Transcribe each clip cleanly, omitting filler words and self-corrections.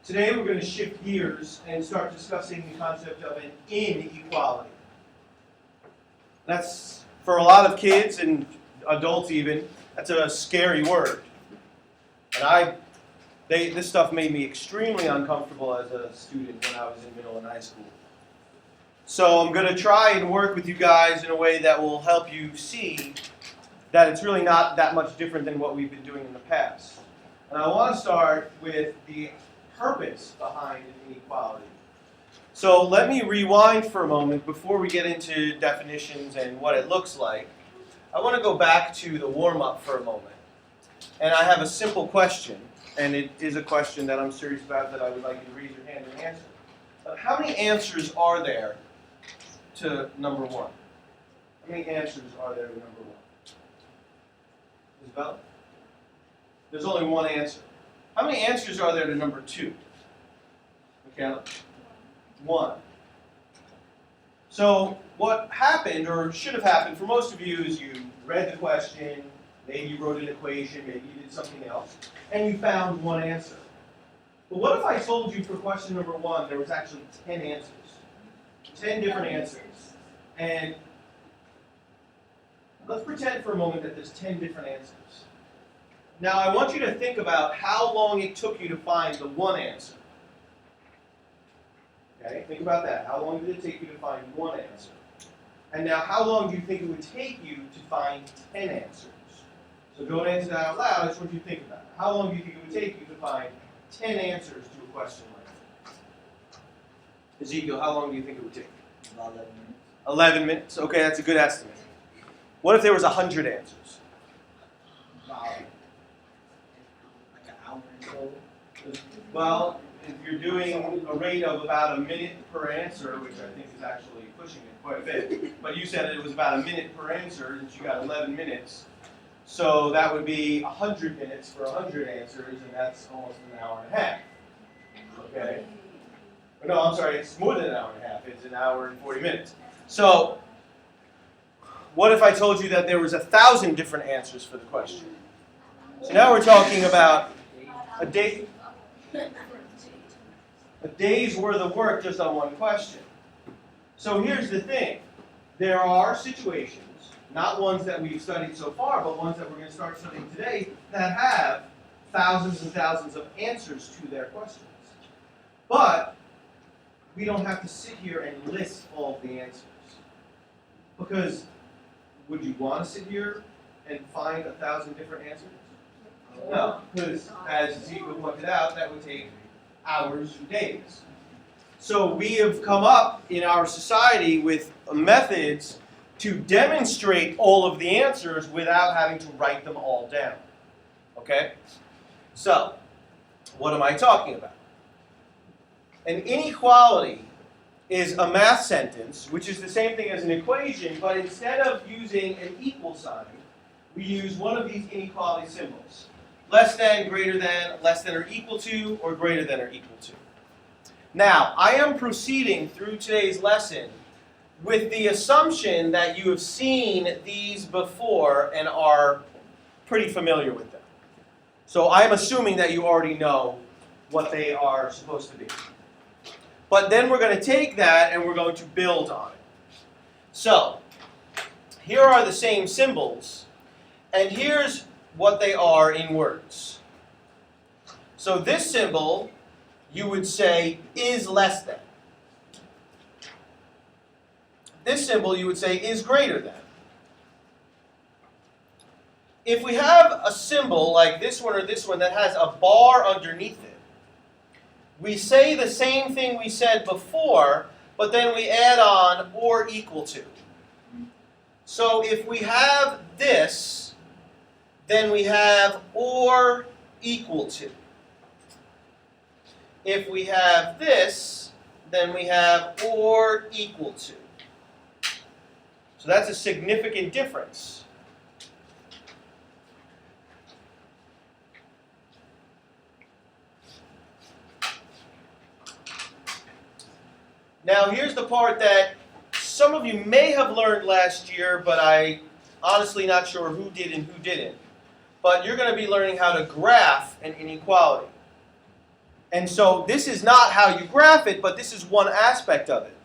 Today we're going to shift gears and start discussing the concept of an inequality. That's, for a lot of kids and adults even, that's a scary word. And this stuff made me extremely uncomfortable as a student when I was in middle and high school. So I'm going to try and work with you guys in a way that will help you see that it's really not that much different than what we've been doing in the past. And I want to start with the purpose behind inequality. So let me rewind for a moment before we get into definitions and what it looks like. I want to go back to the warm-up for a moment. And I have a simple question, and it is a question that I'm serious about that I would like you to raise your hand and answer. How many answers are there to number 1? How many answers are there to number 1? Isabella? There's only one answer. How many answers are there to number 2? Michaela? 1. So what happened, or should have happened for most of you, is you read the question, maybe you wrote an equation, maybe you did something else, and you found one answer. But what if I told you for question number 1 there was actually 10 answers? 10 different answers. And let's pretend for a moment that there's 10 different answers. Now I want you to think about how long it took you to find the one answer. Okay, think about that. How long did it take you to find one answer? And now how long do you think it would take you to find 10 answers? So don't answer that out loud, I just want you to think about it. How long do you think it would take you to find 10 answers to a question like that? Ezekiel, how long do you think it would take? About 11 minutes. 11 minutes? Okay, that's a good estimate. What if there was 100 answers? About like an hour or so. Well, if you're doing a rate of about a minute per answer, which I think is actually pushing it quite a bit, but you said it was about a minute per answer, and you got 11 minutes. So that would be 100 minutes for 100 answers, and that's almost an hour and a half. Okay? No, I'm sorry, it's more than an hour and a half. It's an hour and 40 minutes. So what if I told you that there was 1,000 different answers for the question? So now we're talking about a day's worth of work just on one question. So here's the thing. There are situations, not ones that we've studied so far, but ones that we're going to start studying today, that have thousands and thousands of answers to their questions. But we don't have to sit here and list all of the answers. Because would you want to sit here and find 1,000 different answers? No, because as Ezekiel pointed out, that would take hours or days. So we have come up in our society with methods to demonstrate all of the answers without having to write them all down. Okay? So, what am I talking about? An inequality is a math sentence, which is the same thing as an equation, but instead of using an equal sign, we use one of these inequality symbols. Less than, greater than, less than or equal to, or greater than or equal to. Now, I am proceeding through today's lesson with the assumption that you have seen these before and are pretty familiar with them. So I'm assuming that you already know what they are supposed to be. But then we're going to take that and we're going to build on it. So, here are the same symbols, and here's what they are in words. So this symbol, you would say, is less than. This symbol, you would say, is greater than. If we have a symbol like this one or this one that has a bar underneath it, we say the same thing we said before, but then we add on or equal to. So if we have this, then we have or equal to. If we have this, then we have or equal to. So that's a significant difference. Now here's the part that some of you may have learned last year, but I honestly not sure who did and who didn't. But you're going to be learning how to graph an inequality. And so this is not how you graph it, but this is one aspect of it.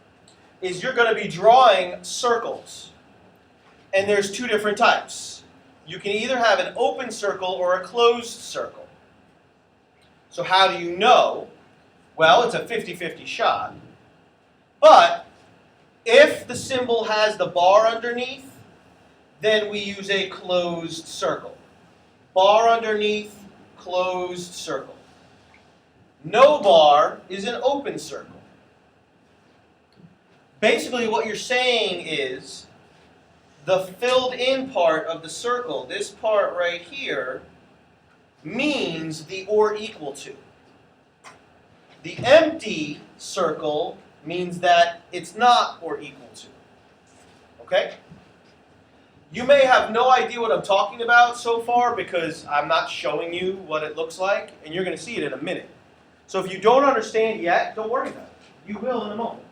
Is you're going to be drawing circles. And there's two different types. You can either have an open circle or a closed circle. So how do you know? Well, it's a 50-50 shot. But if the symbol has the bar underneath, then we use a closed circle. Bar underneath, closed circle. No bar is an open circle. Basically what you're saying is the filled in part of the circle, this part right here, means the or equal to. The empty circle means that it's not or equal to. Okay? You may have no idea what I'm talking about so far because I'm not showing you what it looks like, and you're going to see it in a minute. So if you don't understand yet, don't worry about it. You will in a moment.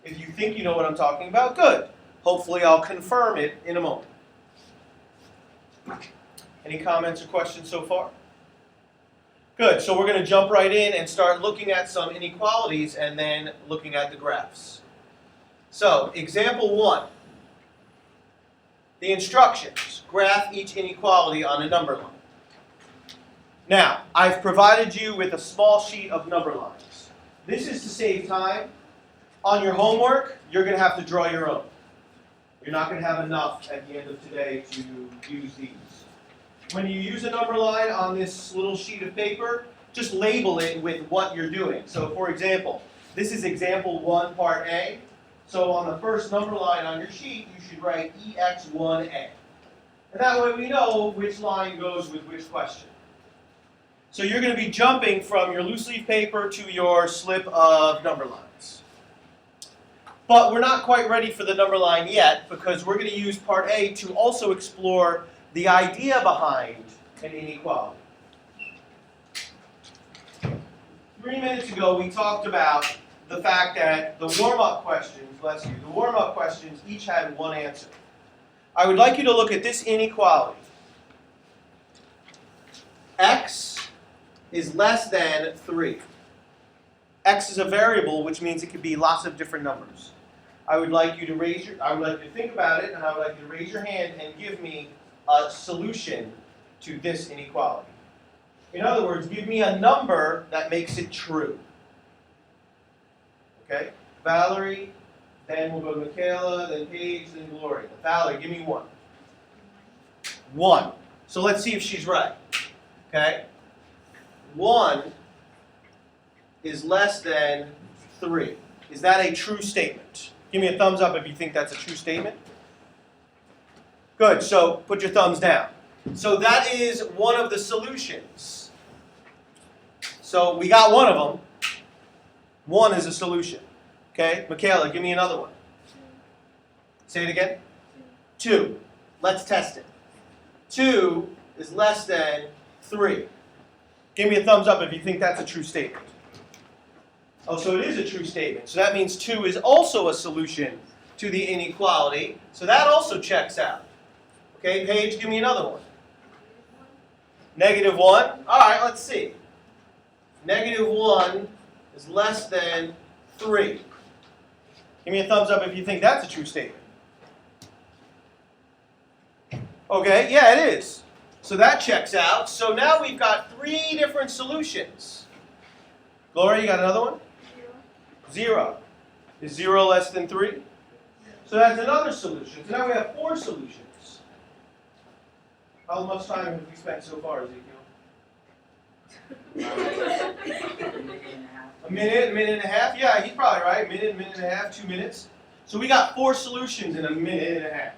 If you think you know what I'm talking about, good. Hopefully I'll confirm it in a moment. Any comments or questions so far? Good, so we're going to jump right in and start looking at some inequalities and then looking at the graphs. So, example 1. The instructions. Graph each inequality on a number line. Now, I've provided you with a small sheet of number lines. This is to save time. On your homework, you're going to have to draw your own. You're not going to have enough at the end of today to use these. When you use a number line on this little sheet of paper, just label it with what you're doing. So for example, this is example 1, part A. So on the first number line on your sheet, you should write EX1A. And that way we know which line goes with which question. So you're going to be jumping from your loose leaf paper to your slip of number lines. But we're not quite ready for the number line yet because we're going to use part A to also explore the idea behind an inequality. 3 minutes ago, we talked about the fact that the warm-up questions, the warm-up questions each had one answer. I would like you to look at this inequality. X is less than 3. X is a variable, which means it could be lots of different numbers. I would like you to think about it, and I would like you to raise your hand and give me a solution to this inequality. In other words, give me a number that makes it true. Okay? Valerie, then we'll go to Michaela, then Paige, then Gloria. Valerie, give me 1. 1. So let's see if she's right. Okay? 1 is less than 3. Is that a true statement? Give me a thumbs up if you think that's a true statement. Good, so put your thumbs down. So that is one of the solutions. So we got one of them. 1 is a solution. Okay, Michaela, give me another one. Say it again. 2. Let's test it. 2 is less than 3. Give me a thumbs up if you think that's a true statement. Oh, so it is a true statement. So that means 2 is also a solution to the inequality. So that also checks out. Okay, Paige, give me another one. -1. All right, let's see. -1 is less than 3. Give me a thumbs up if you think that's a true statement. Okay, yeah, it is. So that checks out. So now we've got 3 different solutions. Gloria, you got another one? 0. Is 0 less than 3? So that's another solution. So now we have 4 solutions. How much time have we spent so far, Ezekiel? A minute and a half? Yeah, he's probably right. Minute and a half, 2 minutes. So we got 4 solutions in a minute and a half.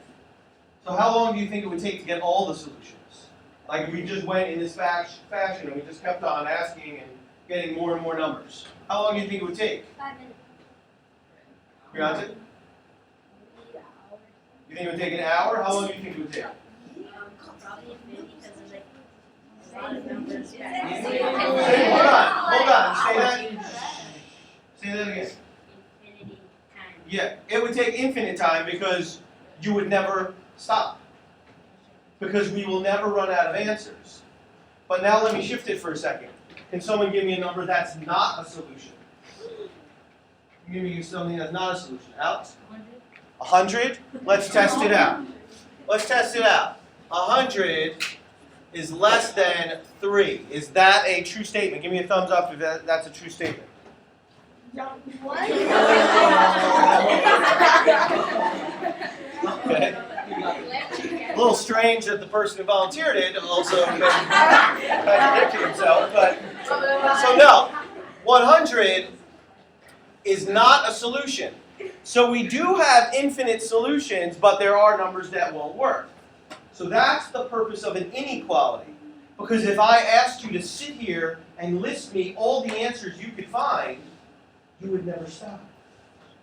So how long do you think it would take to get all the solutions? Like if we just went in this fashion and we just kept on asking and getting more and more numbers. How long do you think it would take? 5 minutes. Beyonce? You think it would take an hour? How long do you think it would take? Probably because there's like a lot of numbers back. Hold on. Say that again. Infinity time. Yeah, it would take infinite time because you would never stop. Because we will never run out of answers. But now let me shift it for a second. Can someone give me a number that's not a solution? Give me something that's not a solution. Alex? 100? Let's test it out. Let's test it out. 100 is less than 3. Is that a true statement? Give me a thumbs up if that's a true statement. What? Okay. A little strange that the person who volunteered it also contradicted himself, but so no, 100 is not a solution. So we do have infinite solutions, but there are numbers that won't work. So that's the purpose of an inequality. Because if I asked you to sit here and list me all the answers you could find, you would never stop.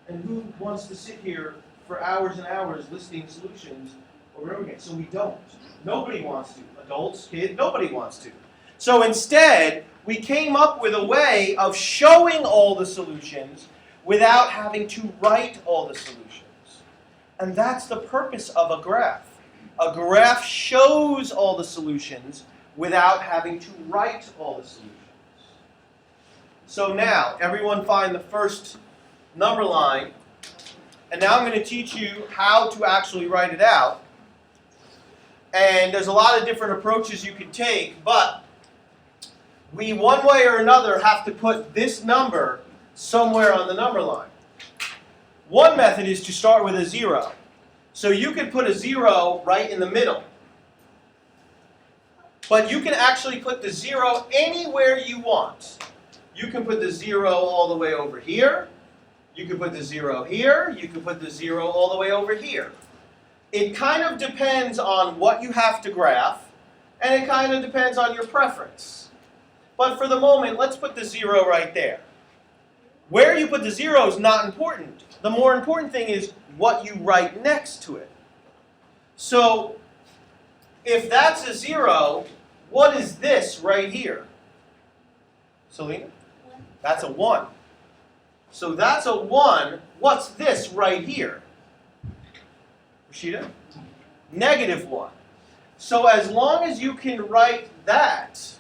And who wants to sit here for hours and hours listing solutions over and over again? So we don't. Nobody wants to. Adults, kids, nobody wants to. So instead, we came up with a way of showing all the solutions without having to write all the solutions. And that's the purpose of a graph. A graph shows all the solutions without having to write all the solutions. So now, everyone find the first number line. And now I'm going to teach you how to actually write it out. And there's a lot of different approaches you can take, but we, one way or another, have to put this number somewhere on the number line. One method is to start with a 0. So you can put a 0 right in the middle. But you can actually put the 0 anywhere you want. You can put the 0 all the way over here. You can put the 0 here. You can put the 0 all the way over here. It kind of depends on what you have to graph, and it kind of depends on your preference. But for the moment, let's put the 0 right there. Where you put the 0 is not important. The more important thing is what you write next to it. So, if that's a 0, what is this right here? Selena? That's a 1. So that's a 1. What's this right here? Rashida? -1. So as long as you can write that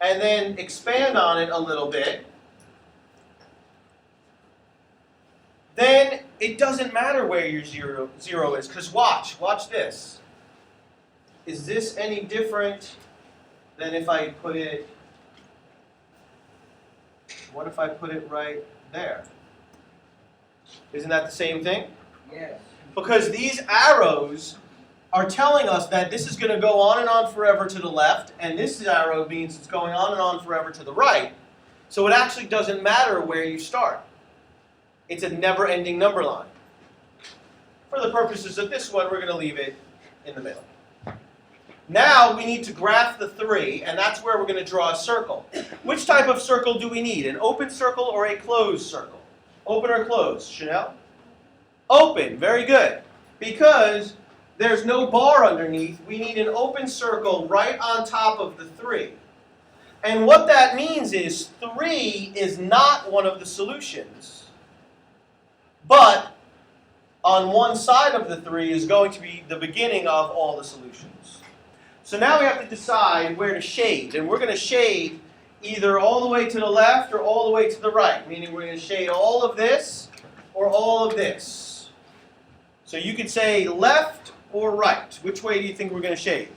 and then expand on it a little bit, then it doesn't matter where your 0 is. Because watch this. Is this any different than if I put it, what if I put it right there? Isn't that the same thing? Yes. Because these arrows are telling us that this is going to go on and on forever to the left, and this arrow means it's going on and on forever to the right. So it actually doesn't matter where you start. It's a never-ending number line. For the purposes of this one, we're going to leave it in the middle. Now we need to graph the 3, and that's where we're going to draw a circle. Which type of circle do we need? An open circle or a closed circle? Open or closed? Chanel? Open. Very good. Because there's no bar underneath, we need an open circle right on top of the 3. And what that means is 3 is not one of the solutions. But on one side of the 3 is going to be the beginning of all the solutions. So now we have to decide where to shade. And we're going to shade either all the way to the left or all the way to the right. Meaning we're going to shade all of this or all of this. So you could say left or right. Which way do you think we're going to shade?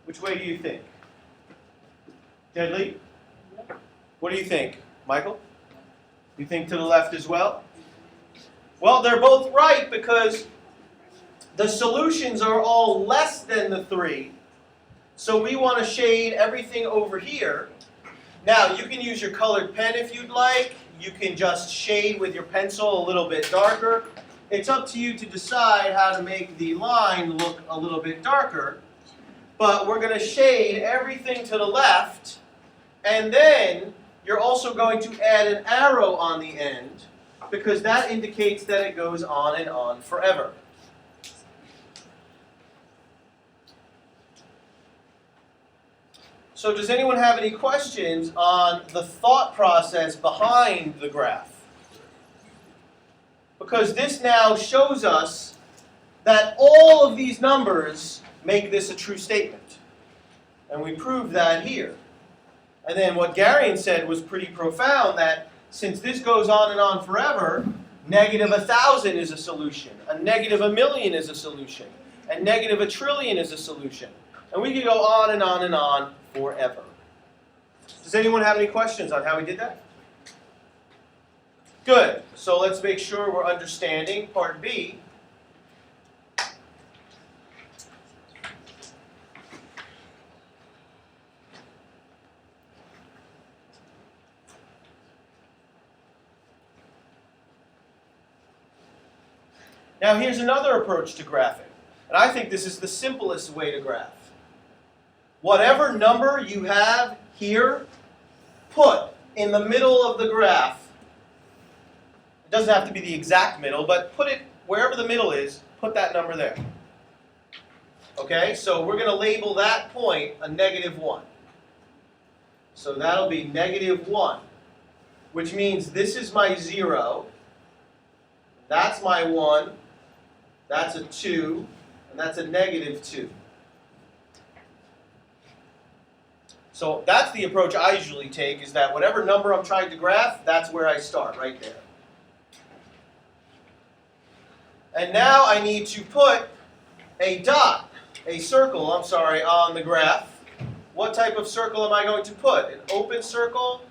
Which way do you think? Deadly? What do you think? Michael? You think to the left as well? Well, they're both right because the solutions are all less than the 3. So we want to shade everything over here. Now, you can use your colored pen if you'd like. You can just shade with your pencil a little bit darker. It's up to you to decide how to make the line look a little bit darker. But we're going to shade everything to the left. And then you're also going to add an arrow on the end because that indicates that it goes on and on forever. So does anyone have any questions on the thought process behind the graph? because this now shows us that all of these numbers make this a true statement. And we proved that here. And then what Garion said was pretty profound, that since this goes on forever, negative 1,000 is a solution, a negative 1,000,000 is a solution, and negative 1,000,000,000,000 is a solution. And we could go on and on and on forever. Does anyone have any questions on how we did that? Good. So let's make sure we're understanding part B. Now here's another approach to graphing. And I think this is the simplest way to graph. Whatever number you have here, put in the middle of the graph. It doesn't have to be the exact middle, but put it wherever the middle is, put that number there. Okay, so we're going to label that point a -1. So that'll be -1, which means this is my 0, that's my 1, that's a 2, and that's a -2. So that's the approach I usually take, is that whatever number I'm trying to graph, that's where I start, right there. And now I need to put a circle, on the graph. What type of circle am I going to put? An open circle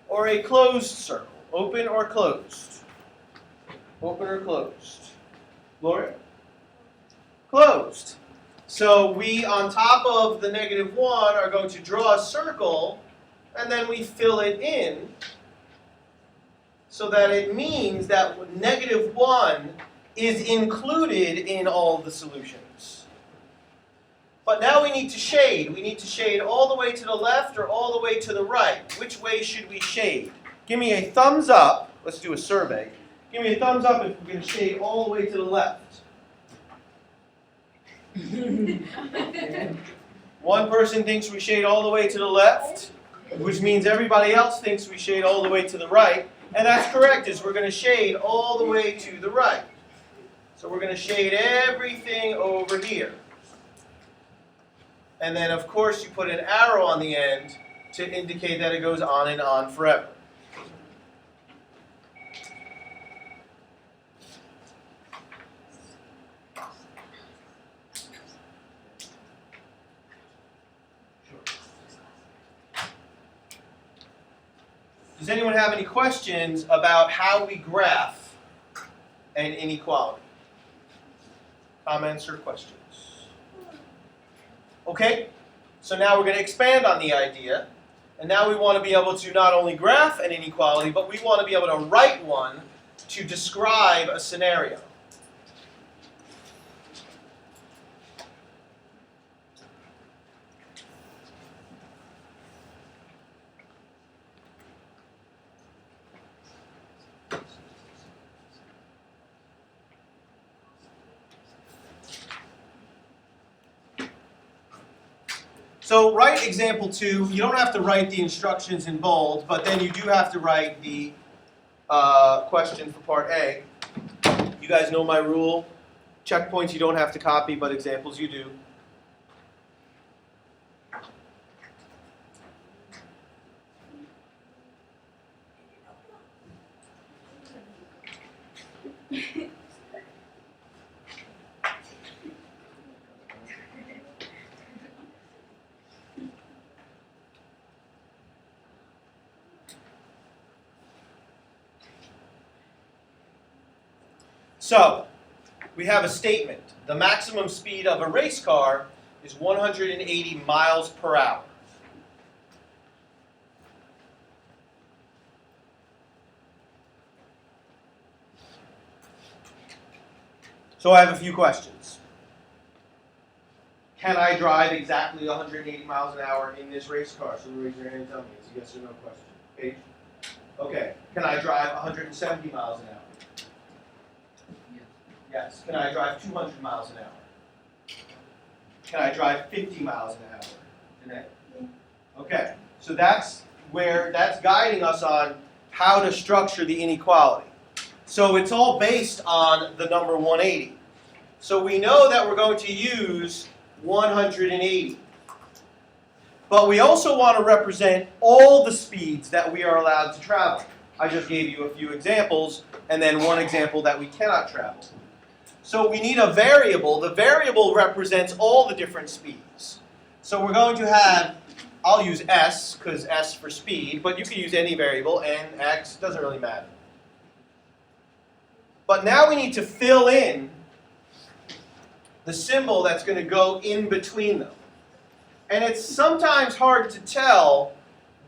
or a closed circle? Open or closed? Open or closed? Gloria? Closed. So we, on top of the -1, are going to draw a circle, and then we fill it in so that it means that -1 is included in all the solutions. But now we need to shade. We need to shade all the way to the left or all the way to the right. Which way should we shade? Give me a thumbs up. Let's do a survey. Give me a thumbs up if we're going to shade all the way to the left. One person thinks we shade all the way to the left, which means everybody else thinks we shade all the way to the right. And that's correct, is we're going to shade all the way to the right. So we're going to shade everything over here. And then, of course, you put an arrow on the end to indicate that it goes on and on forever. Does anyone have any questions about how we graph an inequality? Comments or questions? Okay, so now we're going to expand on the idea. And now we want to be able to not only graph an inequality, but we want to be able to write one to describe a scenario. So write example 2. You don't have to write the instructions in bold, but then you do have to write the question for part A. You guys know my rule. Checkpoints you don't have to copy, but examples you do. So, we have a statement. The maximum speed of a race car is 180 miles per hour. So I have a few questions. Can I drive exactly 180 miles an hour in this race car? So raise your hand and tell me. It's a yes or no question. Paige? Okay. Can I drive 170 miles an hour? Yes. Can I drive 200 miles an hour? Can I drive 50 miles an hour? Jeanette? Okay. So that's guiding us on how to structure the inequality. So it's all based on the number 180. So we know that we're going to use 180. But we also want to represent all the speeds that we are allowed to travel. I just gave you a few examples, and then one example that we cannot travel. So we need a variable. The variable represents all the different speeds. So we're going to have, I'll use s, because s for speed, but you can use any variable, n, x, doesn't really matter. But now we need to fill in the symbol that's going to go in between them. And it's sometimes hard to tell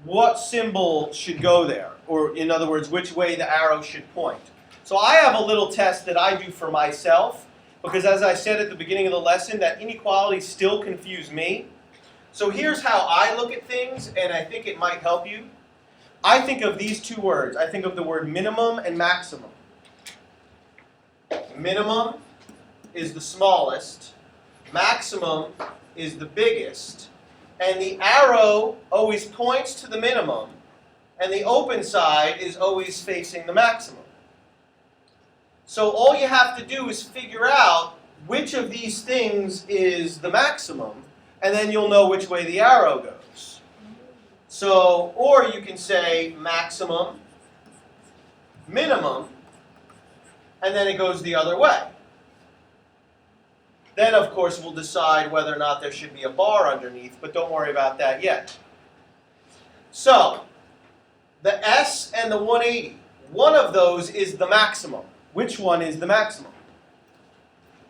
what symbol should go there, or in other words, which way the arrow should point. So I have a little test that I do for myself, because as I said at the beginning of the lesson, that inequalities still confuse me. So here's how I look at things, and I think it might help you. I think of these two words. I think of the word minimum and maximum. Minimum is the smallest, maximum is the biggest, and the arrow always points to the minimum, and the open side is always facing the maximum. So all you have to do is figure out which of these things is the maximum, and then you'll know which way the arrow goes. So, or you can say maximum, minimum, and then it goes the other way. Then, of course, we'll decide whether or not there should be a bar underneath, but don't worry about that yet. So, the S and the 180, one of those is the maximum. Which one is the maximum?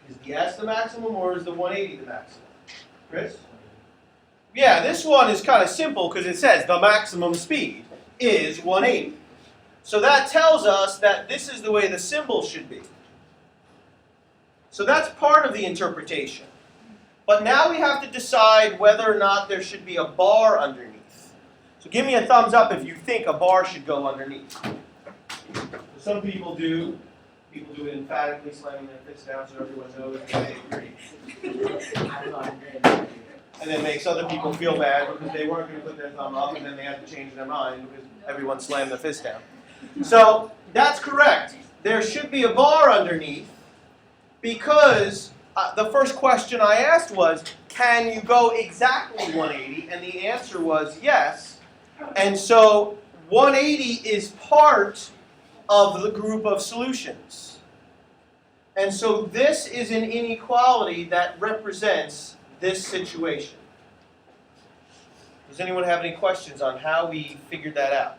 Is the S the maximum, or is the 180 the maximum? Chris? Yeah, this one is kind of simple because it says the maximum speed is 180. So that tells us that this is the way the symbol should be. So that's part of the interpretation. But now we have to decide whether or not there should be a bar underneath. So give me a thumbs up if you think a bar should go underneath. Some people do. People do it emphatically, slamming their fists down so everyone knows that they agree. And then makes other people feel bad because they weren't going to put their thumb up and then they had to change their mind because everyone slammed their fist down. So that's correct. There should be a bar underneath because the first question I asked was, can you go exactly 180? And the answer was yes. And so 180 is part of the group of solutions. And so this is an inequality that represents this situation. Does anyone have any questions on how we figured that out?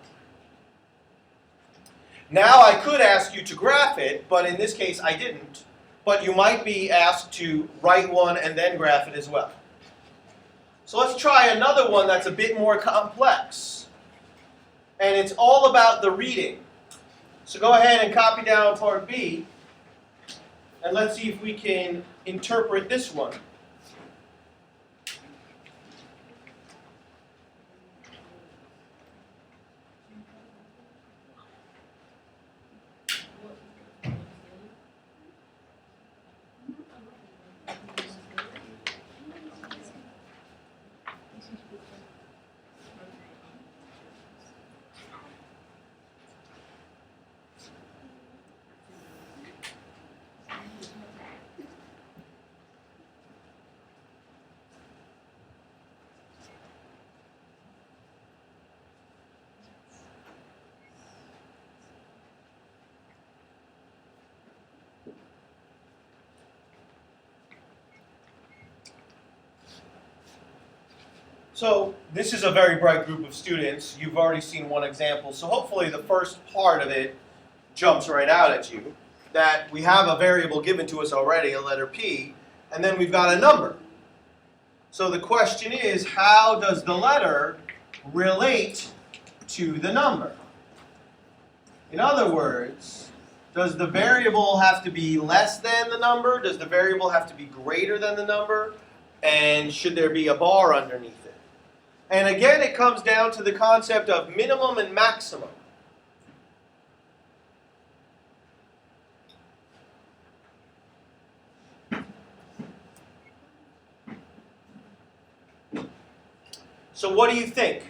Now I could ask you to graph it, but in this case I didn't. But you might be asked to write one and then graph it as well. So let's try another one that's a bit more complex. And it's all about the reading. So go ahead and copy down part B. And let's see if we can interpret this one. So this is a very bright group of students. You've already seen one example. So hopefully the first part of it jumps right out at you. That we have a variable given to us already, a letter P, and then we've got a number. So the question is, how does the letter relate to the number? In other words, does the variable have to be less than the number? Does the variable have to be greater than the number? And should there be a bar underneath it? And again, it comes down to the concept of minimum and maximum. So what do you think?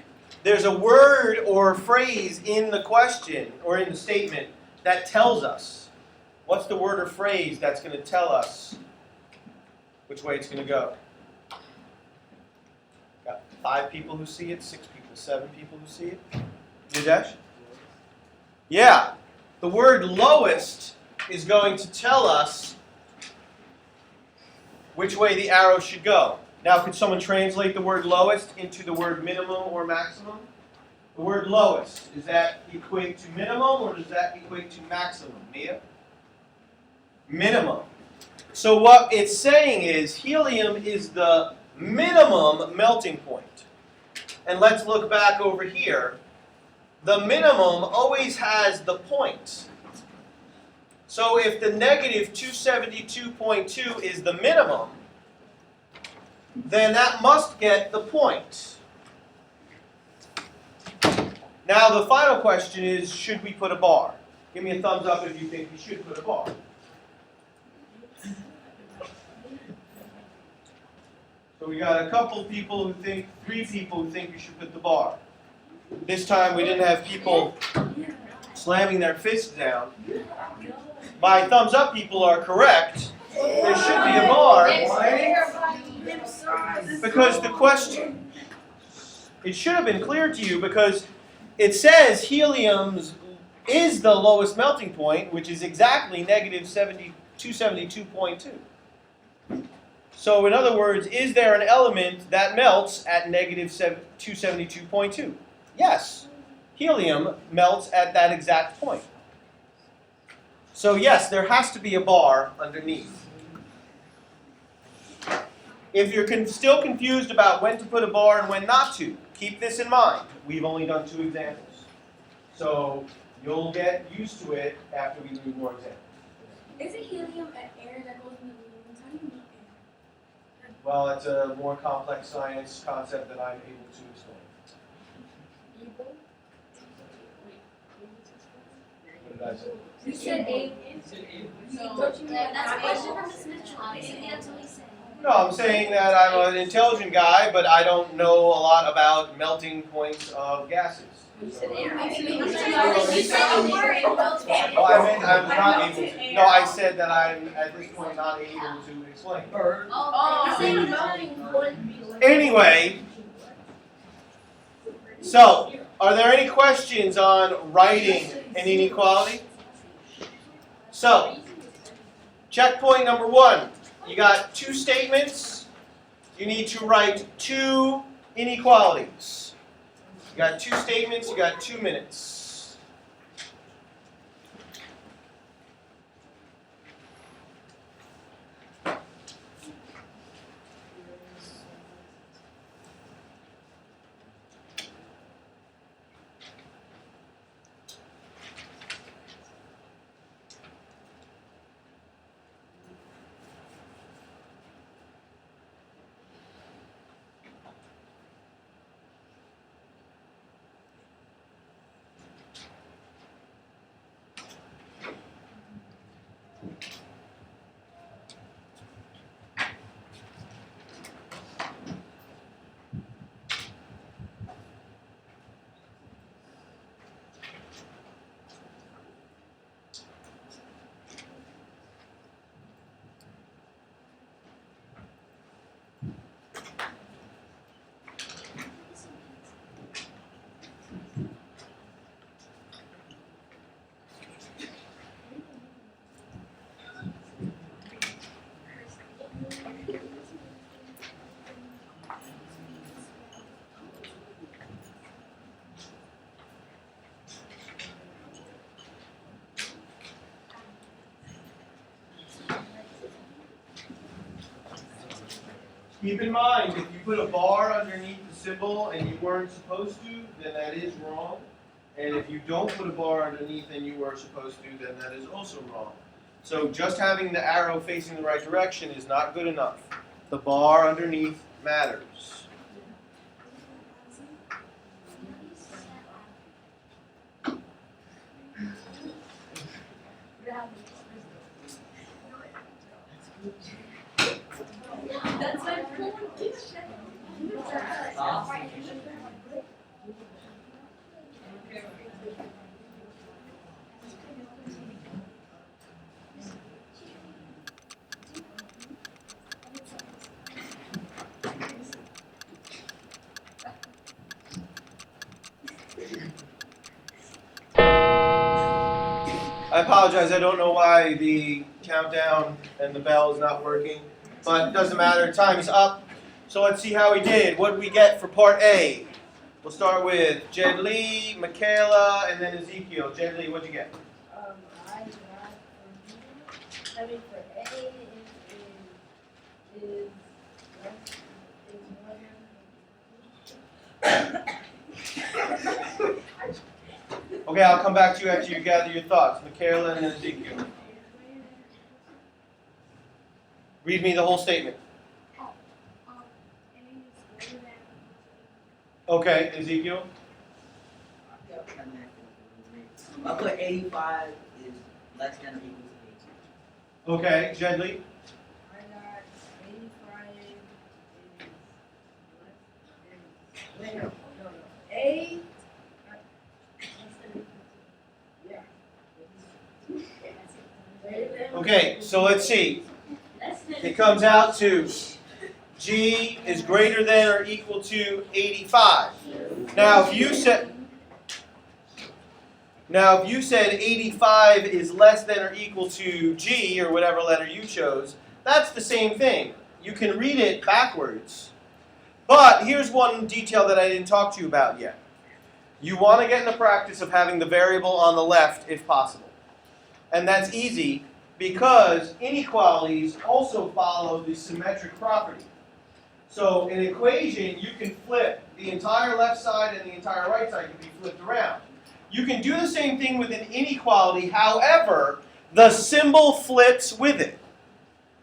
There's a word or a phrase in the question or in the statement that tells us? What's the word or phrase that's going to tell us which way it's going to go? Got 5 people who see it, 6 people, 7 people who see it. Nidesh? Yeah. The word lowest is going to tell us which way the arrow should go. Now, could someone translate the word lowest into the word minimum or maximum? The word lowest, does that equate to minimum or does that equate to maximum? Mia? Minimum. So what it's saying is helium is the minimum melting point. And let's look back over here. The minimum always has the point. So if the negative 272.2 is the minimum, then that must get the point. Now the final question is, should we put a bar? Give me a thumbs up if you think we should put a bar. So we got a couple people who think, 3 people who think we should put the bar. This time we didn't have people slamming their fists down. My thumbs up people are correct. There should be a bar. Because the question, it should have been clear to you because it says helium is the lowest melting point, which is exactly negative 272.2. So in other words, is there an element that melts at negative 272.2? Yes, helium melts at that exact point. So yes, there has to be a bar underneath. If you're still confused about when to put a bar and when not to, keep this in mind. We've only done 2 examples. So you'll get used to it after we do more examples. Is it helium and air that goes in the balloons? How do you make air? Well, it's a more complex science concept that I'm able to explain. What did I say? You said A. Don't you mean that's a question from Miss Mitchell? Basically, that's what he said. No, I'm saying that I'm an intelligent guy, but I don't know a lot about melting points of gases. You said air. Well, I meant I was not able to. No, I said that I'm at this point not able to explain. Anyway, so are there any questions on writing an inequality? So, checkpoint number 1. You got 2 statements. You need to write 2 inequalities. You got 2 statements. You got 2 minutes. Keep in mind, if you put a bar underneath the symbol and you weren't supposed to, then that is wrong. And if you don't put a bar underneath and you were supposed to, then that is also wrong. So just having the arrow facing the right direction is not good enough. The bar underneath matters. That's my point. I apologize, I don't know why the countdown and the bell is not working, but it doesn't matter, time is up. So let's see how we did. What did we get for part A? We'll start with Jed Lee, Michaela, and then Ezekiel. Jed Lee, what'd you get? I got for B, for A is more Okay, I'll come back to you after you gather your thoughts. Michaela and then Ezekiel. Read me the whole statement. Okay, Ezekiel? I put 85 is less than or equal to 80. Okay, Jed Lee? I got 85 is less than, wait, no. A, yeah. Okay, so let's see. It comes out to G is greater than or equal to 85. Now, if you said 85 is less than or equal to G, or whatever letter you chose, that's the same thing. You can read it backwards. But here's one detail that I didn't talk to you about yet. You want to get in the practice of having the variable on the left if possible. And that's easy because inequalities also follow the symmetric property. So in an equation, you can flip the entire left side and the entire right side can be flipped around. You can do the same thing with an inequality, however, the symbol flips with it.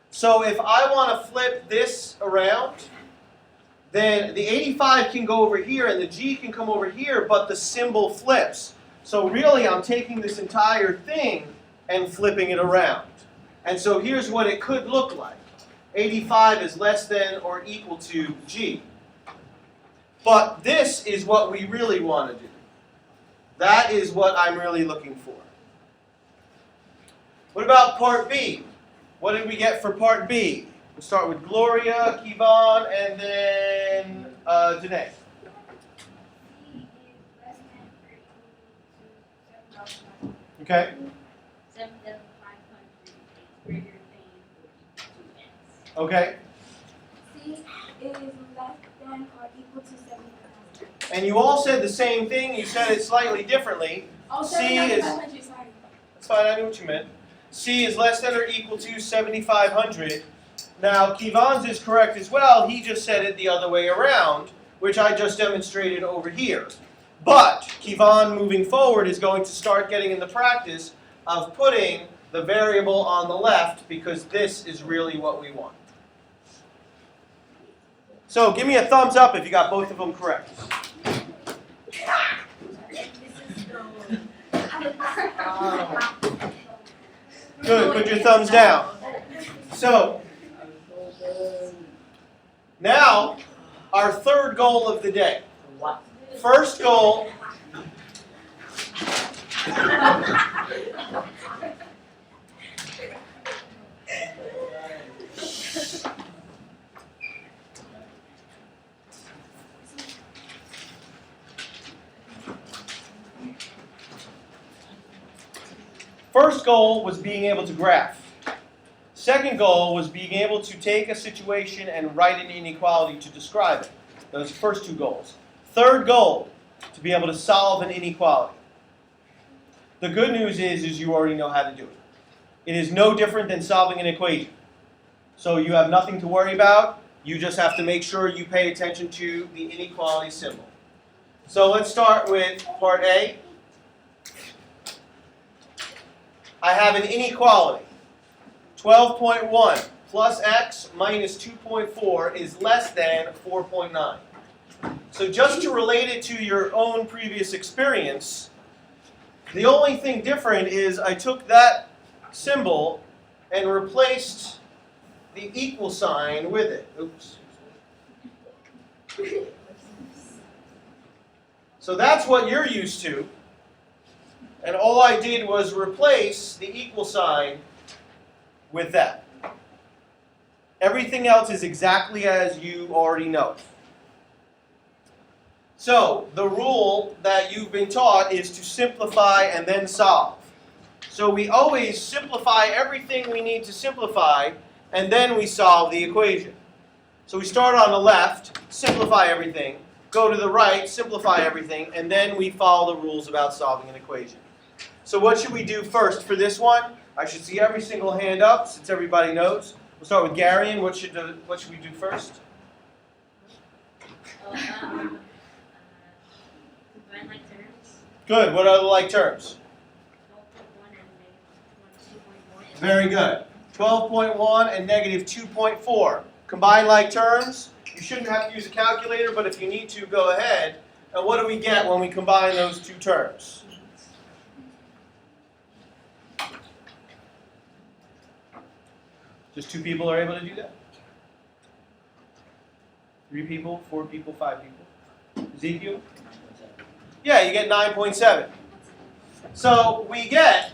So if I want to flip this around, then the 85 can go over here and the G can come over here, but the symbol flips. So really, I'm taking this entire thing and flipping it around. And so here's what it could look like. 85 is less than or equal to G. But this is what we really want to do. That is what I'm really looking for. What about part B? What did we get for part B? We'll start with Gloria, Kevon, and then Janae. Okay. 7,500 is greater than 2x. Okay. C is less than or equal to 7,500. And you all said the same thing. You said it slightly differently. Oh, C is. 7,500, sorry. That's fine. I knew what you meant. C is less than or equal to 7,500. Now, Kevon's is correct as well. He just said it the other way around, which I just demonstrated over here. But Kevon, moving forward, is going to start getting in the practice of putting the variable on the left because this is really what we want. So give me a thumbs up if you got both of them correct. Good, put your thumbs down. So, now, our third goal of the day. First goal. First goal was being able to graph. Second goal was being able to take a situation and write an inequality to describe it. Those are the first two goals. Third goal, to be able to solve an inequality. The good news is you already know how to do it. It is no different than solving an equation. So you have nothing to worry about. You just have to make sure you pay attention to the inequality symbol. So let's start with part A. I have an inequality. 12.1 plus x minus 2.4 is less than 4.9. So just to relate it to your own previous experience, the only thing different is I took that symbol and replaced the equal sign with it. Oops. So that's what you're used to. And all I did was replace the equal sign with that. Everything else is exactly as you already know. So, the rule that you've been taught is to simplify and then solve. So we always simplify everything we need to simplify, and then we solve the equation. So we start on the left, simplify everything, go to the right, simplify everything, and then we follow the rules about solving an equation. So what should we do first for this one? I should see every single hand up since everybody knows. We'll start with Gary, and what should we do first? Combine like terms. Good. What are the like terms? 12.1 and -2.4. Very good. 12.1 and negative 2.4. Combine like terms. You shouldn't have to use a calculator, but if you need to, go ahead. And what do we get when we combine those two terms? Just 2 people are able to do that? 3 people, 4 people, 5 people? Ezekiel? Yeah, you get 9.7. So we get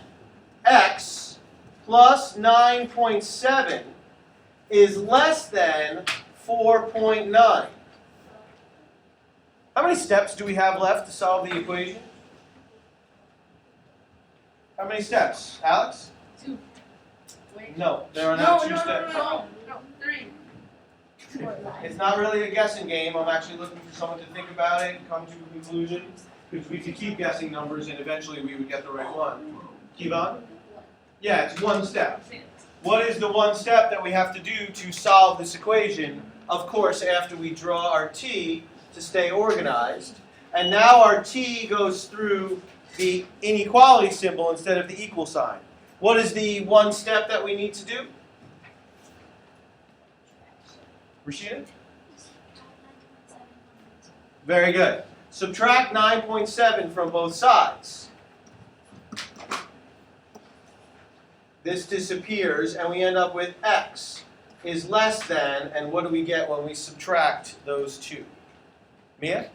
x plus 9.7 is less than 4.9. How many steps do we have left to solve the equation? How many steps? Alex? 2. Wait. No, there are not 2 steps. No, 3. It's not really a guessing game. I'm actually looking for someone to think about it and come to a conclusion. Because we could keep guessing numbers and eventually we would get the right one. Kevon? Yeah, it's 1 step. What is the 1 step that we have to do to solve this equation? Of course, after we draw our t to stay organized. And now our t goes through the inequality symbol instead of the equal sign. What is the 1 step that we need to do? Rashida? Very good. Subtract 9.7 from both sides. This disappears, and we end up with x is less than, and what do we get when we subtract those 2? Mia?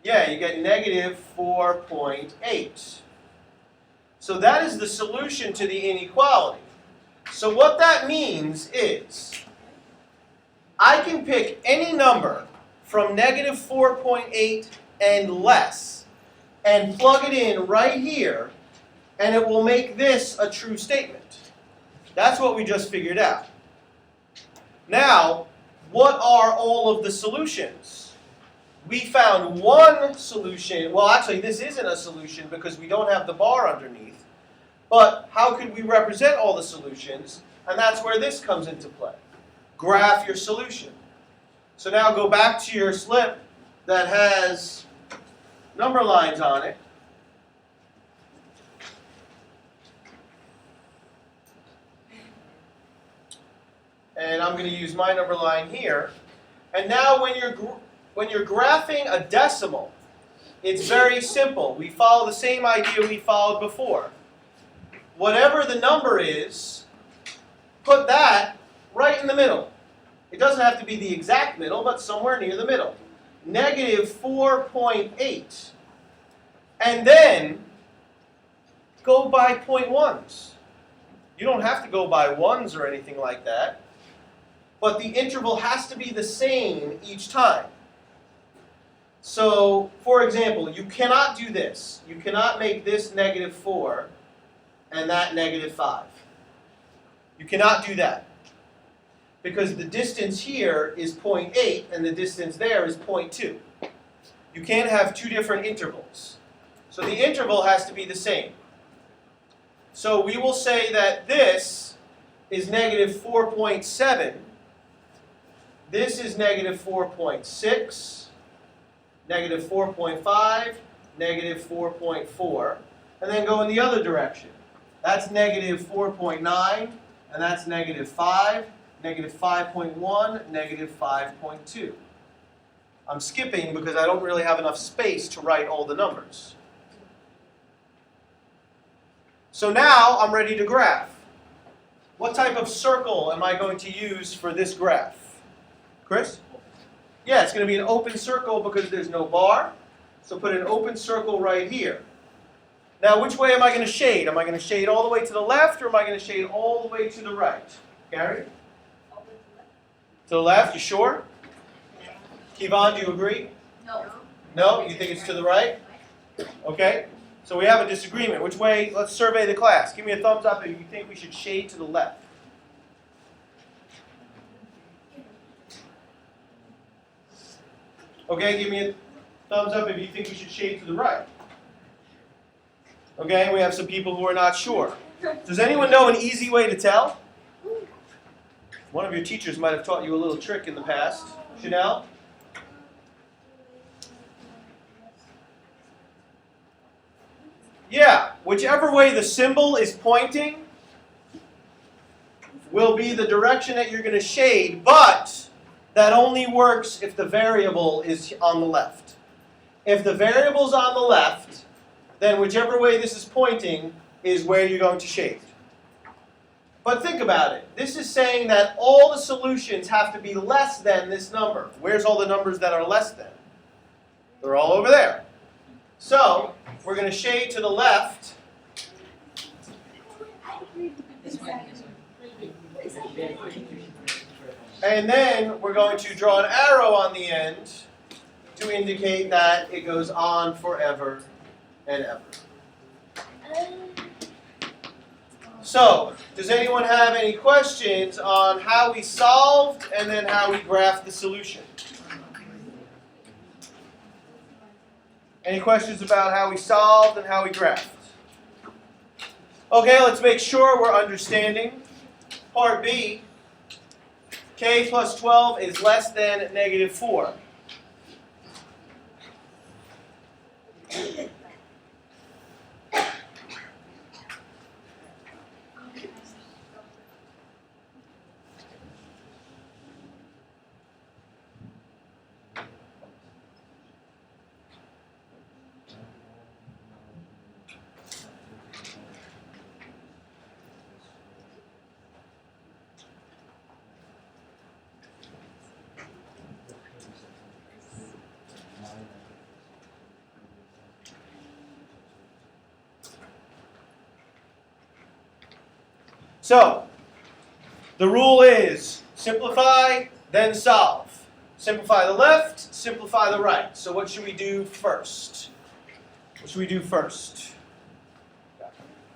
Yeah, you get negative 4.8. So that is the solution to the inequality. So what that means is, I can pick any number from negative 4.8 and less, and plug it in right here, and it will make this a true statement. That's what we just figured out. Now, what are all of the solutions? We found one solution. Well, actually, this isn't a solution because we don't have the bar underneath. But how could we represent all the solutions? And that's where this comes into play. Graph your solution. So now go back to your slip that has number lines on it. And I'm going to use my number line here. And now when you're graphing a decimal, it's very simple. We follow the same idea we followed before. Whatever the number is, put that right in the middle. It doesn't have to be the exact middle, but somewhere near the middle. Negative 4.8. And then go by 0.1s. You don't have to go by ones or anything like that. But the interval has to be the same each time. So, for example, you cannot do this. You cannot make this negative 4 and that negative 5. You cannot do that. Because the distance here is 0.8 and the distance there is 0.2. You can't have 2 different intervals. So the interval has to be the same. So we will say that this is negative 4.7. This is negative 4.6, negative 4.5, negative 4.4, and then go in the other direction. That's negative 4.9, and that's negative 5, negative 5.1, negative 5.2. I'm skipping because I don't really have enough space to write all the numbers. So now I'm ready to graph. What type of circle am I going to use for this graph? Chris? Yeah, it's going to be an open circle because there's no bar. So put an open circle right here. Now, which way am I going to shade? Am I going to shade all the way to the left, or am I going to shade all the way to the right? Gary? To the left, you sure? Kevon, do you agree? No. No? You think it's to the right? Okay. So we have a disagreement. Which way? Let's survey the class. Give me a thumbs up if you think we should shade to the left. Okay, give me a thumbs up if you think we should shade to the right. Okay, we have some people who are not sure. Does anyone know an easy way to tell? One of your teachers might have taught you a little trick in the past. Chanel? Yeah, whichever way the symbol is pointing will be the direction that you're going to shade, but that only works if the variable is on the left. If the variable's on the left, then whichever way this is pointing is where you're going to shade. But think about it. This is saying that all the solutions have to be less than this number. Where's all the numbers that are less than? They're all over there. So, we're going to shade to the left. And then we're going to draw an arrow on the end to indicate that it goes on forever and ever. So, does anyone have any questions on how we solved and then how we graphed the solution? Any questions about how we solved and how we graphed? Okay, let's make sure we're understanding. Part B, k plus 12 is less than -4. So, the rule is simplify, then solve. Simplify the left, simplify the right. So what should we do first? What should we do first?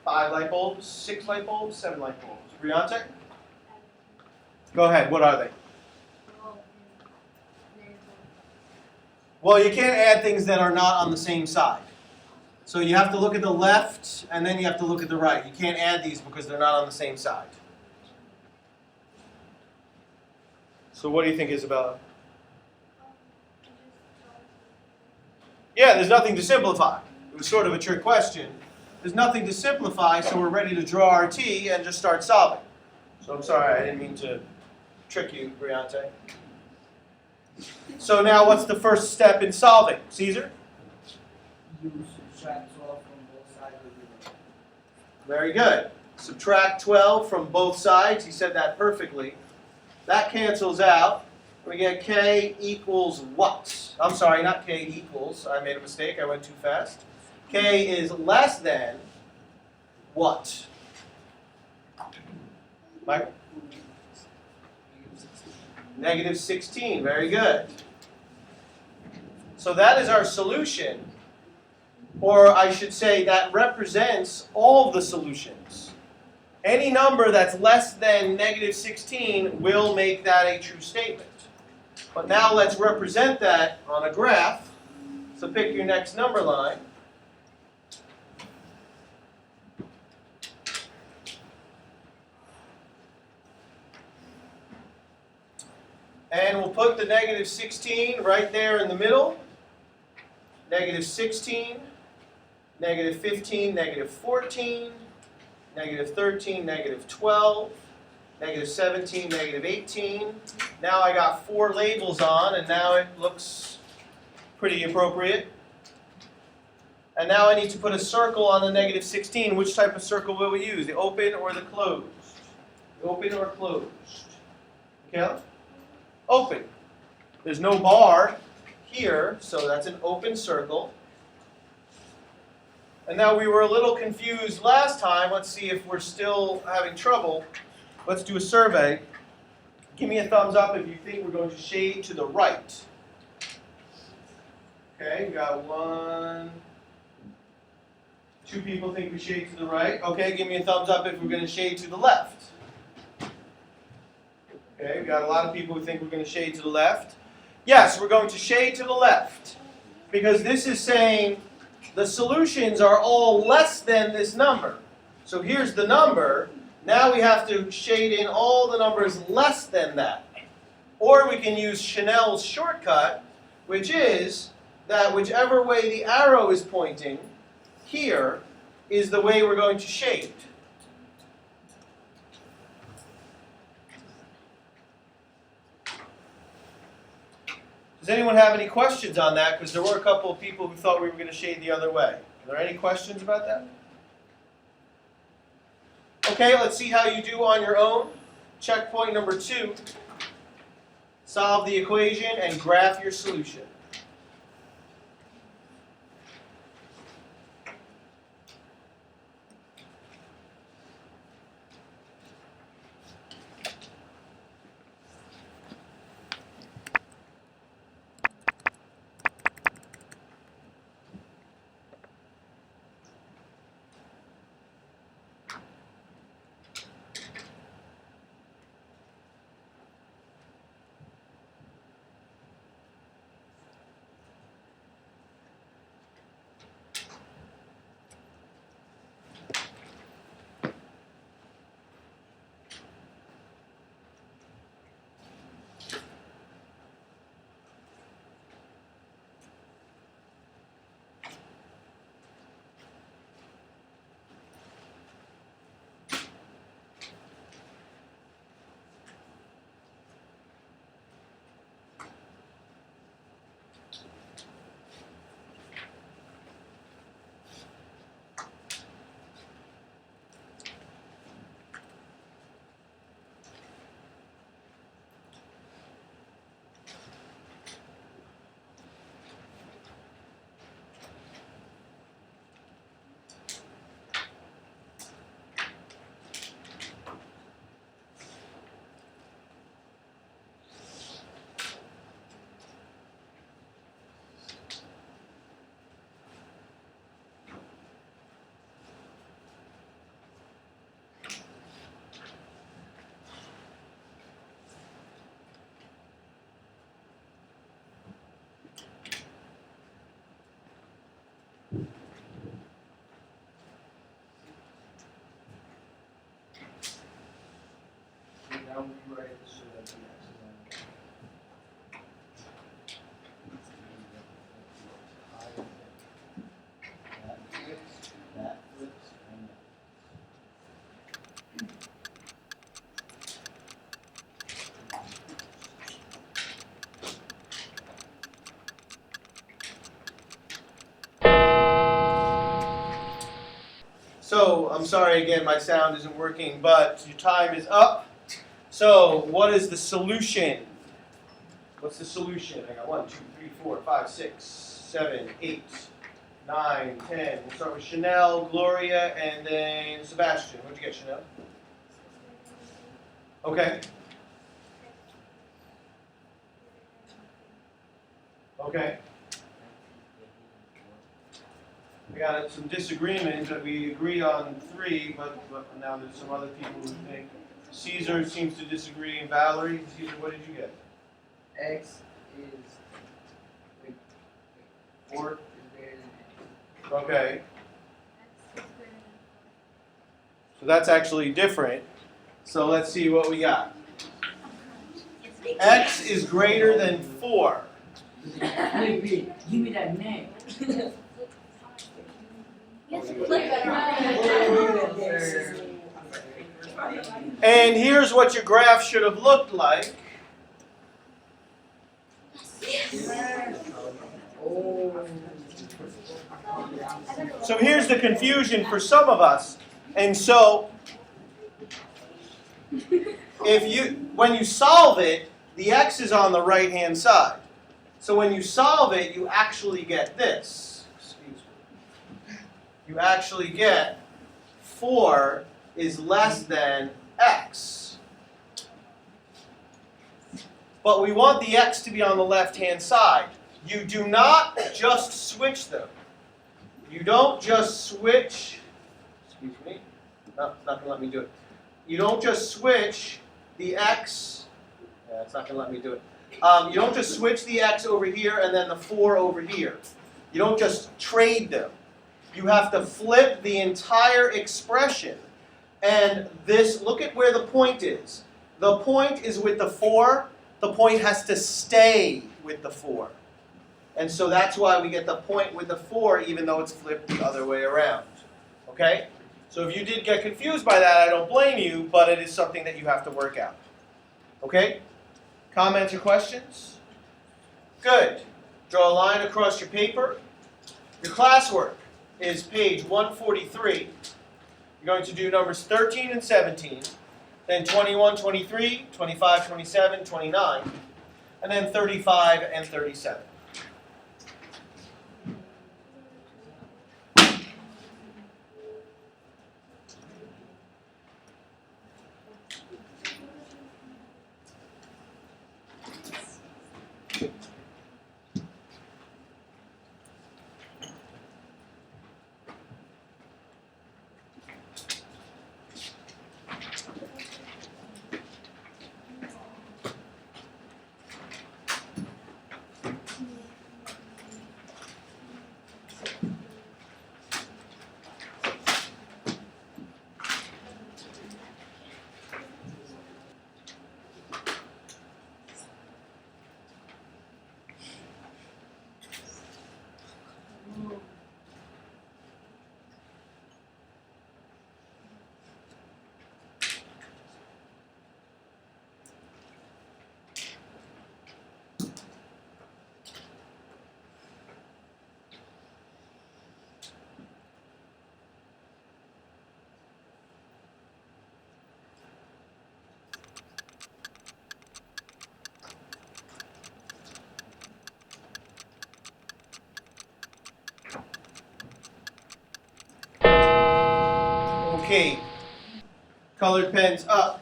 5 light bulbs, 6 light bulbs, 7 light bulbs. Briante? Go ahead, what are they? Well, you can't add things that are not on the same side. So you have to look at the left, and then you have to look at the right. You can't add these because they're not on the same side. So what do you think, Isabella? Yeah, there's nothing to simplify. It was sort of a trick question. There's nothing to simplify, so we're ready to draw our T and just start solving. So I'm sorry, I didn't mean to trick you, Briante. So now what's the first step in solving? Caesar? You subtract 12 from both sides of the Very good. Subtract 12 from both sides. He said that perfectly. That cancels out. We get k equals what? I'm sorry, not k equals. I made a mistake. I went too fast. K is less than what? Mike? -16. Very good. So that is our solution. Or I should say that represents all the solutions. Any number that's less than -16 will make that a true statement. But now let's represent that on a graph. So pick your next number line. And we'll put the -16 right there in the middle. -16, -15, -14, -13, -12, -17, -18. Now I got 4 labels on, and now it looks pretty appropriate. And now I need to put a circle on the -16. Which type of circle will we use? The open or the closed? The open or closed? Okay? Open. There's no bar here, so that's an open circle. And now we were a little confused last time. Let's see if we're still having trouble. Let's do a survey. Give me a thumbs up if you think we're going to shade to the right. Okay, we got 1, 2 people think we shade to the right. Okay, give me a thumbs up if we're going to shade to the left. Okay, we got a lot of people who think we're going to shade to the left. Yes, we're going to shade to the left. Because this is saying the solutions are all less than this number. So here's the number. Now we have to shade in all the numbers less than that. Or we can use Chanel's shortcut, which is that whichever way the arrow is pointing, here is the way we're going to shade. Does anyone have any questions on that? Because there were a couple of people who thought we were going to shade the other way. Are there any questions about that? Okay, let's see how you do on your own. Checkpoint number 2. Solve the equation and graph your solution. Now we write this so that the x is on. That flips, and that. So, I'm sorry again, my sound isn't working, but your time is up. So, what is the solution? What's the solution? I got 1, 2, 3, 4, 5, 6, 7, 8, 9, 10. We'll start with Chanel, Gloria, and then Sebastian. What'd you get, Chanel? Okay. Okay. We got some disagreement, but we agree on 3, but now there's some other people who think. Caesar seems to disagree, and Valerie. Caesar, what did you get? X is 4 is greater than X. Okay. So that's actually different. So let's see what we got. X is greater than 4. Hey, B, give me that name. And here's what your graph should have looked like. So here's the confusion for some of us. And so when you solve it, the x is on the right-hand side. So when you solve it, you actually get this. You actually get 4 is less than x. But we want the x to be on the left-hand side. You do not just switch them. You don't just switch, excuse me, no, it's not going to let me do it. You don't just switch the x, yeah, it's not going to let me do it. You don't just switch the x over here and then the 4 over here. You don't just trade them. You have to flip the entire expression. And this, look at where the point is. The point is with the 4. The point has to stay with the 4. And so that's why we get the point with the 4 even though it's flipped the other way around. Okay? So if you did get confused by that, I don't blame you, but it is something that you have to work out. Okay? Comments or questions? Good. Draw a line across your paper. Your classwork is page 143. You're going to do numbers 13 and 17, then 21, 23, 25, 27, 29, and then 35 and 37. Okay, colored pens up.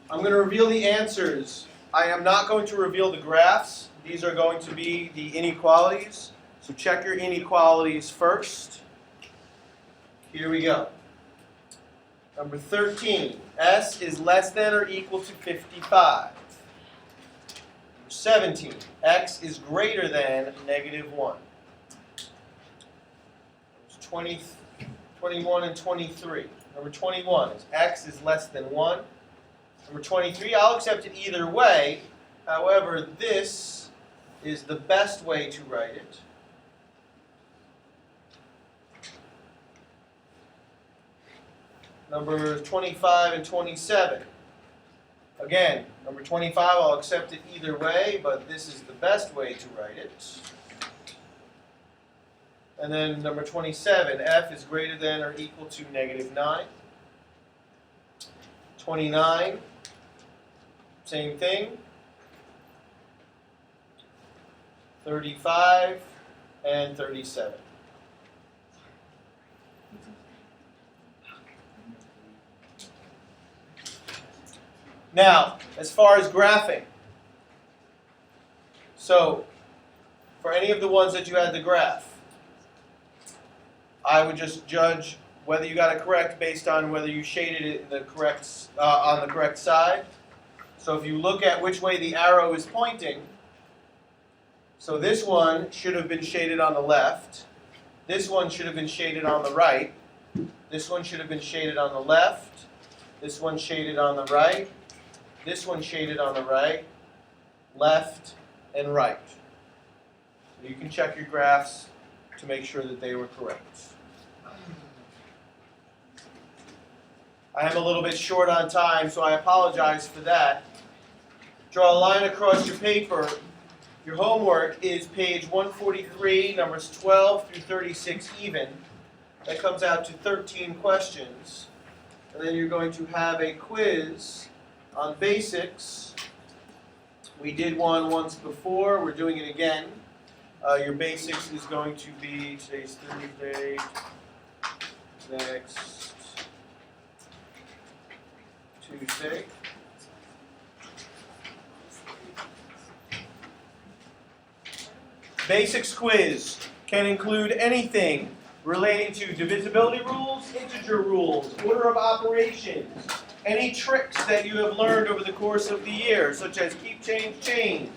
I'm going to reveal the answers. I am not going to reveal the graphs. These are going to be the inequalities. So check your inequalities first. Here we go. Number 13, S is less than or equal to 55. Number 17, X is greater than -1. 21 and 23. Number 21 is X is less than 1. Number 23, I'll accept it either way. However, this is the best way to write it. Number 25 and 27. Again, number 25, I'll accept it either way, but this is the best way to write it. And then number 27, F is greater than or equal to -9. 29, same thing. 35 and 37. Now, as far as graphing, so for any of the ones that you had the graph, I would just judge whether you got it correct based on whether you shaded it in the correct, on the correct side. So if you look at which way the arrow is pointing, so this one should have been shaded on the left, this one should have been shaded on the right, this one should have been shaded on the left, this one shaded on the right, this one shaded on the right, left, and right. So you can check your graphs to make sure that they were correct. I am a little bit short on time, so I apologize for that. Draw a line across your paper. Your homework is page 143, numbers 12 through 36 even. That comes out to 13 questions. And then you're going to have a quiz on basics. We did one once before. We're doing it again. Your basics is going to be, today's Thursday, next Tuesday. Basics quiz. can include anything relating to divisibility rules, integer rules, order of operations, any tricks that you have learned over the course of the year, such as keep, change, change,